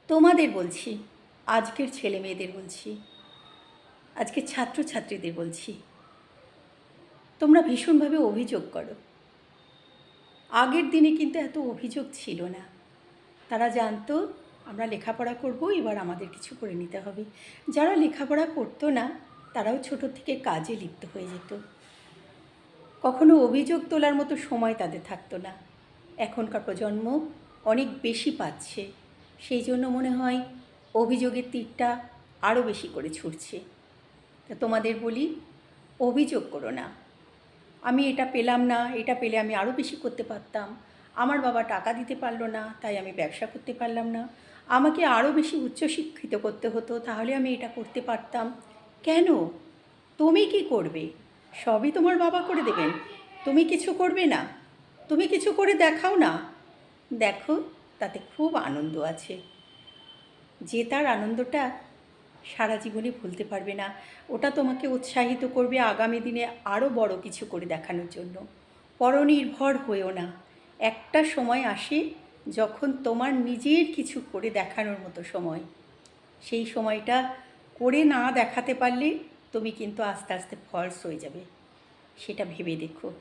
তোমাদের বলছি, আজকের ছেলে মেয়েদের বলছি, আজকের ছাত্রছাত্রীদের বলছি, তোমরা ভীষণভাবে অভিযোগ করো। আগের দিনে কিন্তু এত অভিযোগ ছিল না। তারা জানতো আমরা লেখাপড়া করব, এবার আমাদের কিছু করে নিতে হবে। যারা লেখাপড়া করতো না তারাও ছোটো থেকে কাজে লিপ্ত হয়ে যেত। কখনো অভিযোগ তোলার মতো সময় তাদের থাকতো না। এখনকার প্রজন্ম অনেক বেশি পাচ্ছে, সেই জন্য মনে হয় অভিযোগের তীরটা আরও বেশি করে ছুটছে। তা তোমাদের বলি, অভিযোগ করো না। আমি এটা পেলাম না, এটা পেলে আমি আরও বেশি করতে পারতাম। আমার বাবা টাকা দিতে পারলো না, তাই আমি ব্যবসা করতে পারলাম না। আমাকে আরও বেশি উচ্চশিক্ষিত করতে হতো, তাহলে আমি এটা করতে পারতাম। কেন? তুমি কি করবে? সবই তোমার বাবা করে দেবেন, তুমি কিছু করবে না? তুমি কিছু করে দেখাও না। দেখো, তাতে খুব আনন্দ আছে। যে তার আনন্দটা সারা জীবনে ভুলতে পারবে না। ওটা তোমাকে উৎসাহিত করবে আগামী দিনে আরও বড় কিছু করে দেখানোর জন্য। পরনির্ভর হয়েও না। একটা সময় আসে যখন তোমার নিজের কিছু করে দেখানোর মতো সময়। সেই সময়টা করে না দেখাতে পারলে তুমি কিন্তু আস্তে আস্তে ফলস হয়ে যাবে। সেটা ভেবে দেখো।